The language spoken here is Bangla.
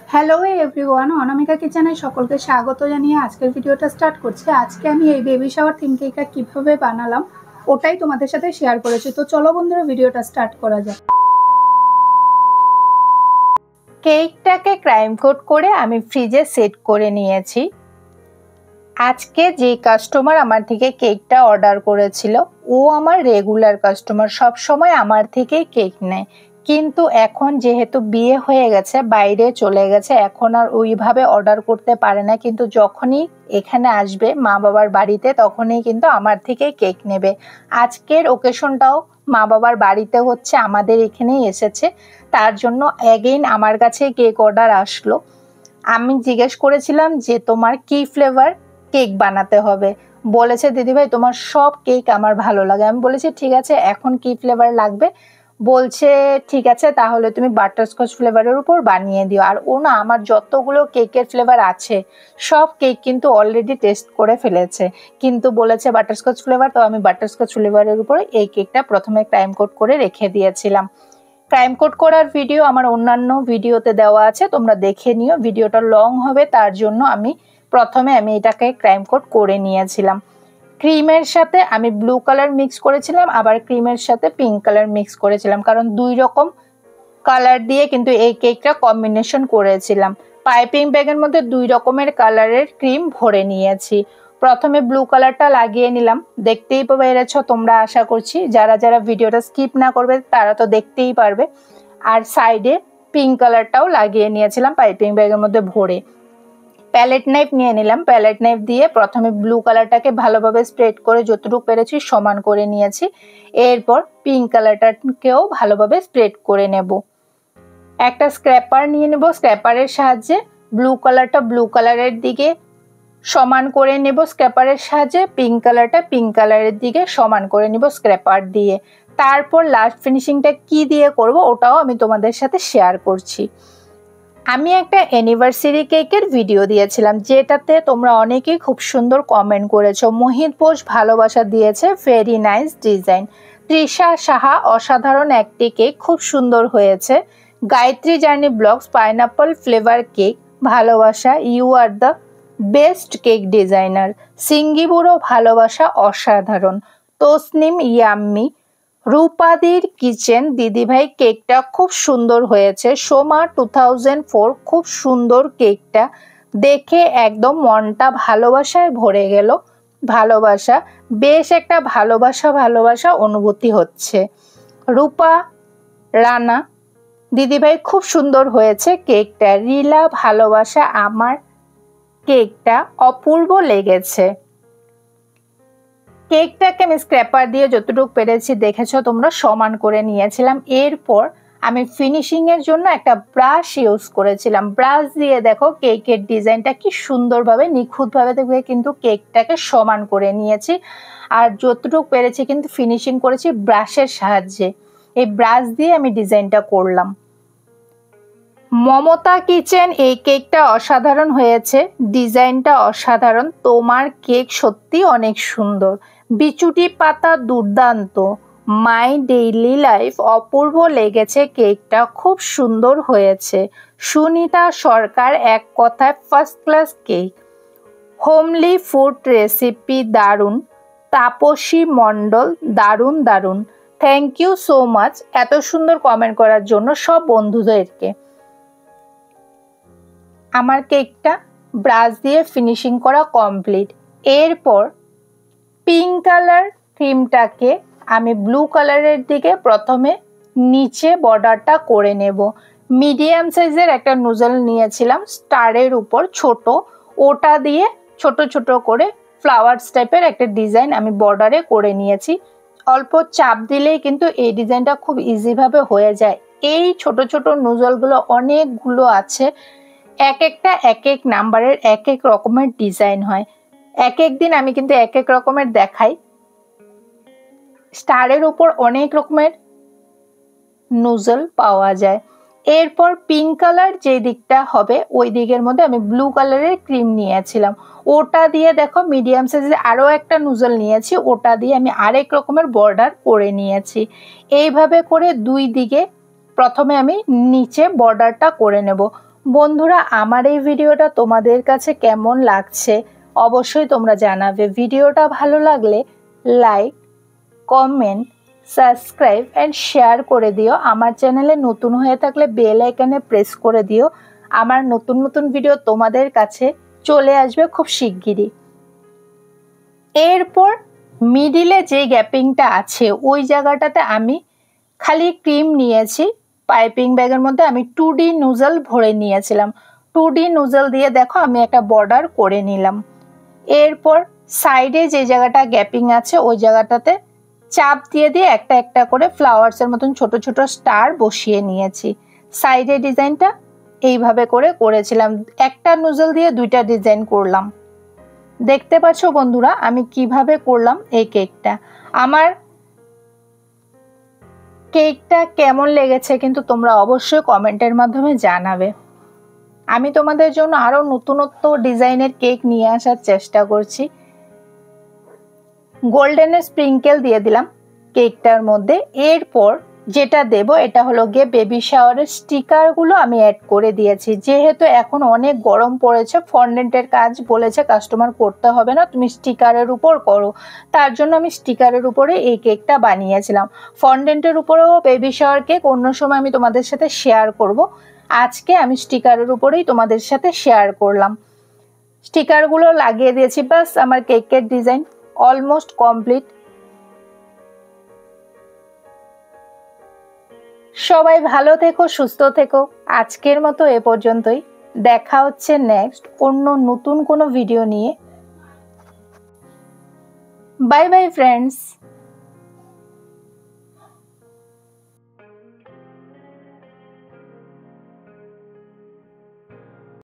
হ্যালো এভরিওয়ান, অনামিকা কিচেনে সকলকে স্বাগত জানিয়ে আজকের ভিডিওটা স্টার্ট করছি। আজকে আমি এই বেবি শাওয়ার থিম কেকটা কীভাবে বানালাম ওটাই তোমাদের সাথে শেয়ার করেছি। তো চলো বন্ধুরা, ভিডিওটা স্টার্ট করা যাক। কেকটাকে ক্রাইম কোট করে আমি ফ্রিজে সেট করে নিয়েছি। আজকে যে কাস্টমার আমার থেকে কেকটা অর্ডার করেছিল ও আমার রেগুলার কাস্টমার, সব সময় আমার থেকেই কেক নেয়। কিন্তু এখন যেহেতু বিয়ে হয়ে গেছে, বাইরে চলে গেছে, এখন আর ওইভাবে অর্ডার করতে পারে না। কিন্তু যখনই এখানে আসবে মা বাবার বাড়িতে তখনই কিন্তু আমার থেকেই কেক নেবে। আজকের ওকেশনটাও মা বাবার বাড়িতে হচ্ছে, আমাদের এখানেই এসেছে, তার জন্য অ্যাগেইন আমার কাছে কেক অর্ডার আসলো। আমি জিজ্ঞেস করেছিলাম যে তোমার কি ফ্লেভার কেক বানাতে হবে। বলেছে দিদিভাই তোমার সব কেক আমার ভালো লাগে। আমি বলেছি ঠিক আছে, এখন কি ফ্লেভার লাগবে? বলছে ঠিক আছে তাহলে তুমি বাটারস্কচ ফ্লেভারের উপর বানিয়ে দিও। আর ও না আমার যতগুলো কেকের ফ্লেভার আছে সব কেক কিন্তু অলরেডি টেস্ট করে ফেলেছে, কিন্তু বলেছে বাটারস্কচ ফ্লেভার। তো আমি বাটারস্কচ ফ্লেভারের উপর এই কেকটা প্রথমে টাইম কোট করে রেখে দিয়েছিলাম। টাইম কোড করার ভিডিও আমার অন্যান্য ভিডিওতে দেওয়া আছে, তোমরা দেখে নিও। ভিডিওটা লং হবে তার জন্য প্রথমে এটাকে টাইম কোড করে নিয়েছিলাম। ক্রিমের সাথে আমি ব্লু কালার মিক্স করেছিলাম, আবার ক্রিমের সাথে পিঙ্ক কালার মিক্স করেছিলাম, কারণ দুই রকম কালার দিয়ে কিন্তু এই কেকটা কম্বিনেশন করেছিলাম। পাইপিং ব্যাগের মধ্যে দুই রকমের কালারের ক্রিম ভরে নিয়েছি। প্রথমে ব্লু কালারটা লাগিয়ে নিলাম, দেখতেই পেরেছ তোমরা, আশা করছি যারা যারা ভিডিওটা স্কিপ না করবে তারা তো দেখতেই পারবে। আর সাইডে পিঙ্ক কালারটাও লাগিয়ে নিয়েছিলাম পাইপিং ব্যাগের মধ্যে ভরে। প্যালেট নাইফ নিয়ে নিলাম, প্যালেট নাইফ দিয়ে প্রথমে ব্লু কালারটাকে ভালোভাবে স্প্রেড করে যতটুকু পেরেছি সমান করে নিয়েছি। এরপর পিঙ্ক কালারটাকেও ভালোভাবে স্প্রেড করে নেব। একটা স্ক্র্যাপার নিয়ে নেব, স্ক্র্যাপারের সাহায্যে ব্লু কালারটা ব্লু কালারের দিকে সমান করে নেব স্ক্র্যাপারের সাহায্যে, পিঙ্ক কালারটা পিঙ্ক কালারের দিকে সমান করে নেব স্ক্র্যাপার দিয়ে। তারপর লাস্ট ফিনিশিংটা কি দিয়ে করব ওটাও আমি তোমাদের সাথে শেয়ার করছি। আমি একটা অ্যানিভার্সারি কেকের ভিডিও দিয়েছিলাম, যেটাতে তোমরা অনেকেই খুব সুন্দর কমেন্ট করেছো। মোহিত বোস ভালোবাসা দিয়েছে, very nice design. Trisha Saha অসাধারণ একটি কেক, খুব সুন্দর হয়েছে। Gayatri journey blogs pineapple flavour cake, ভালোবাসা, you are the best cake designer. সিঙ্গি বুড়ো ভালোবাসা, অসাধারণ। তসনিম ইয়াম্মি, রূপাদির কিচেন, দিদিভাই কেকটা খুব সুন্দর হয়েছে। সোমা 2004, খুব সুন্দর কেকটা, দেখে একদম মনটা ভালোবাসায় ভরে গেল। ভালোবাসা, বেশ একটা ভালোবাসা ভালোবাসা অনুভূতি হচ্ছে। রূপা রানা, দিদিভাই খুব সুন্দর হয়েছে কেকটা। রিলা ভালোবাসা, আমার কেকটা অপূর্ব লেগেছে। কেকটাকে আমি স্ক্র্যাপার দিয়ে যতটুকু পেরেছি দেখেছো তোমরা সমান করে নিয়েছিলাম। এরপর আমি ফিনিশিং এর জন্য একটা ব্রাশ ইউজ করেছিলাম। ব্রাশ দিয়ে দেখো কেকের ডিজাইনটা কি সুন্দরভাবে নিখুঁতভাবে দেখবে কিন্তু কেকটাকে সমান করে নিয়েছি। আর যতটুকু পেরেছি কিন্তু ফিনিশিং করেছি ব্রাশের সাহায্যে। এই ব্রাশ দিয়ে আমি ডিজাইনটা করলাম। মমতা কিচেন, এই কেকটা অসাধারণ হয়েছে, ডিজাইনটা অসাধারণ, তোমার কেক সত্যি অনেক সুন্দর। বিচুটি পাতা দুর্দান্ত। মাই ডেইলি লাইফ, অপূর্ব লেগেছে কেকটা, খুব সুন্দর হয়েছে। সুনিতা সরকার, এক কথায় first class cake. Homely food recipe দারুণ। তাপসী মণ্ডল, দারুণ দারুণ। থ্যাংক ইউ সো মাচ এত সুন্দর কমেন্ট করার জন্য সব বন্ধুদেরকে। আমার কেকটা ব্রাশ দিয়ে ফিনিশিং করা কমপ্লিট। এরপর পিঙ্ক কালার ক্রিমটাকে আমি ব্লু কালারের দিকে প্রথমে নিচে বর্ডারটা করে নেব। মিডিয়াম সাইজের একটা নুজল নিয়েছিলাম স্টারের উপর ছোট, ওটা দিয়ে ছোট ছোট করে ফ্লাওয়ার্স টাইপের একটা ডিজাইন আমি বর্ডারে করে নিয়েছি। অল্প চাপ দিলেই কিন্তু এই ডিজাইনটা খুব ইজিভাবে হয়ে যায়। এই ছোট ছোট নুজলগুলো অনেকগুলো আছে, এক একটা এক এক নাম্বারের এক এক রকমের ডিজাইন হয়। এক এক দিন আমি কিন্তু এক এক রকমের দেখাই। স্টারের উপর অনেক রকমের নুজল পাওয়া যায়। এরপর পিঙ্ক কালার যে দিকটা হবে ওই দিকের মধ্যে আমি ব্লু কালারের ক্রিম নিয়েছিলাম, ওটা দিয়ে দেখো মিডিয়াম সাইজের আরও একটা নুজল নিয়েছি, ওটা দিয়ে আমি আরেক রকমের বর্ডার করে নিয়েছি। এইভাবে করে দুই দিকে প্রথমে আমি নিচে বর্ডারটা করে নেব। বন্ধুরা, আমার এই ভিডিওটা তোমাদের কাছে কেমন লাগছে অবশ্যই তোমরা জানাবে। ভিডিওটা ভালো লাগলে like, comment, subscribe and share করে দিও। আমার চ্যানেলে নতুন হয়ে থাকলে বেল আইকনে প্রেস করে দিও। আমার নতুন নতুন ভিডিও তোমাদের কাছে চলে আসবে খুব শিগগিরই। এরপর মিডিলে যে গ্যাপিংটা আছে ওই জায়গাটাতে আমি খালি ক্রিম নিয়েছি। পাইপিং ব্যাগের মধ্যে আমি 2D নুজল ভরে নিয়েছিলাম। 2D নুজল দিয়ে দেখো আমি একটা বর্ডার করে নিলাম। এরপর সাইডে যে জায়গাটা গ্যাপিং আছে ওই জায়গাটাতে চাপ দিয়ে দিয়ে একটা একটা করে ফ্লাওয়ার্সের মতন ছোট ছোট স্টার বসিয়ে নিয়েছি। সাইডে ডিজাইনটা এইভাবে করে করেছিলাম। একটা নুজল দিয়ে দুইটা ডিজাইন করলাম। দেখতে পাচ্ছ বন্ধুরা আমি কিভাবে করলাম এই কেকটা। আমার কেকটা কেমন লেগেছে কিন্তু তোমরা অবশ্যই কমেন্টের মাধ্যমে জানাবে। আমি তোমাদের জন্য আরো নতুনত্ব ডিজাইনের কেক নিয়ে আসার চেষ্টা করছি। গোল্ডেনের স্প্রিঙ্কেল দিয়ে দিলাম কেকটার মধ্যে। এরপর যেটা দেব এটা হলো গিয়ে বেবি শাওয়ারের স্টিকারগুলো আমি অ্যাড করে দিয়েছি। যেহেতু এখন অনেক গরম পড়েছে, ফন্ডেন্টের কাজ বলেছে কাস্টমার করতে হবে না, তুমি স্টিকারের উপর করো। তার জন্য আমি স্টিকারের উপরে এই কেকটা বানিয়েছিলাম। ফন্ডেন্টের উপরেও বেবি শাওয়ার কেক অন্য সময় আমি তোমাদের সাথে শেয়ার করব। আজকে আমি স্টিকারের উপরেই তোমাদের সাথে শেয়ার করলাম। স্টিকারগুলো লাগিয়ে দিয়েছি, বাস আমার কেকের ডিজাইন অলমোস্ট কমপ্লিট। সবাই ভালো থেকো, সুস্থ থেকো। আজকের মতো এ পর্যন্তই। দেখা হচ্ছে নেক্সট অন্য নতুন কোনো ভিডিও নিয়ে। Bye bye friends.